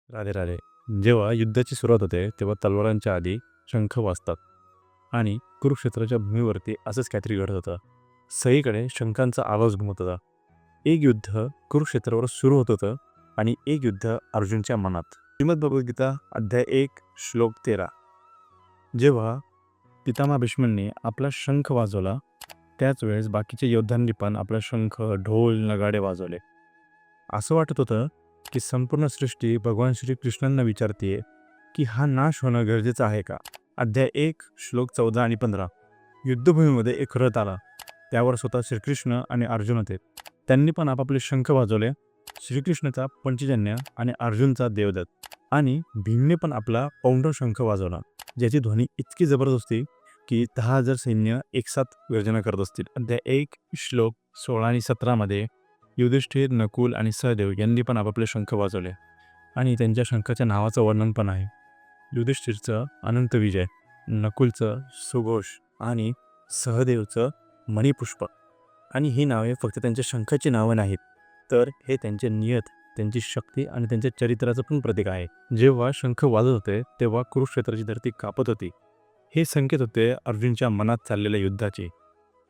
राधे राधे. जेव्हा युद्धाची सुरुवात होते तेव्हा तलवारांच्या आधी शंख वाजतात आणि कुरुक्षेत्राच्या भूमीवरती असंच काहीतरी घडत होतं. सगळीकडे शंखांचा आवाज घुमत होता. एक युद्ध कुरुक्षेत्रावर सुरू होत होतं आणि एक युद्ध अर्जुनच्या मनात. श्रीमद भगवद्गीता अध्याय 1 श्लोक 13. जेव्हा पितामह भीष्मांनी आपला शंख वाजवला त्याच वेळेस बाकीच्या योद्ध्यांनी पण आपला शंख, ढोल, नगाडे वाजवले. असं वाटत होतं की संपूर्ण सृष्टी भगवान श्रीकृष्णांना विचारते की हा नाश होणं गरजेचं आहे का. अध्याय 1 श्लोक 14 आणि 15. युद्धभूमीमध्ये एक रथ आला. त्यावर स्वतः श्रीकृष्ण आणि अर्जुन होते. त्यांनी पण आपापले शंख वाजवले. श्रीकृष्णाचा पंचजन्य आणि अर्जुनचा देवदत्त आणि भीमने पण आपला पौंड्र शंख वाजवला, ज्याची ध्वनी इतकी जबरदस्त होती की 10,000 सैन्य एकसाथ गर्जना करत असतील. अध्याय 1 श्लोक 16 आणि 17 मध्ये युधिष्ठिर, नकुल आणि सहदेव यांनी पण आपापले शंख वाजवले आणि त्यांच्या शंखाच्या नावाचं वर्णन पण आहे. युधिष्ठिरचं अनंत विजय, नकुलचं सुघोष आणि सहदेवचं मणिपुष्प. आणि ही नावे फक्त त्यांच्या शंखाची नावं नाहीत, तर हे त्यांचे नियत, त्यांची शक्ती आणि त्यांच्या चरित्राचं पण प्रतीक आहे. जेव्हा शंख वाजत होते तेव्हा कुरुक्षेत्राची धरती कापत होती. हे संकेत होते अर्जुनच्या मनात चाललेल्या युद्धाची.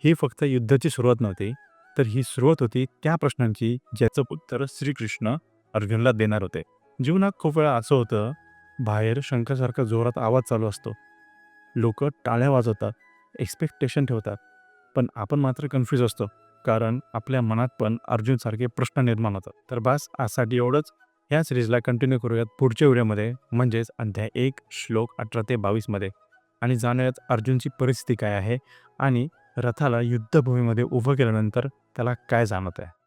ही फक्त युद्धाची सुरुवात नव्हती, तर ही सुरुवात होती त्या प्रश्नांची ज्याचं उत्तर श्रीकृष्ण अर्जुनला देणार होते. जीवनात खूप वेळा असं होतं, बाहेर शंखासारखा जोरात आवाज चालू असतो, लोक टाळ्या वाजवतात, एक्सपेक्टेशन ठेवतात, पण आपण मात्र कन्फ्यूज असतो, कारण आपल्या मनात पण अर्जुनसारखे प्रश्न निर्माण होतात. तर बस आजसाठी एवढंच. ह्या सिरीजला कंटिन्यू करूयात पुढच्या व्हिडिओमध्ये, म्हणजेच अध्याय 1 श्लोक 18 ते 22 मध्ये, आणि जाणूयात अर्जुनची परिस्थिती काय आहे आणि रथाला युद्धभूमीमध्ये उभं केल्यानंतर त्याला काय जाणवत आहे.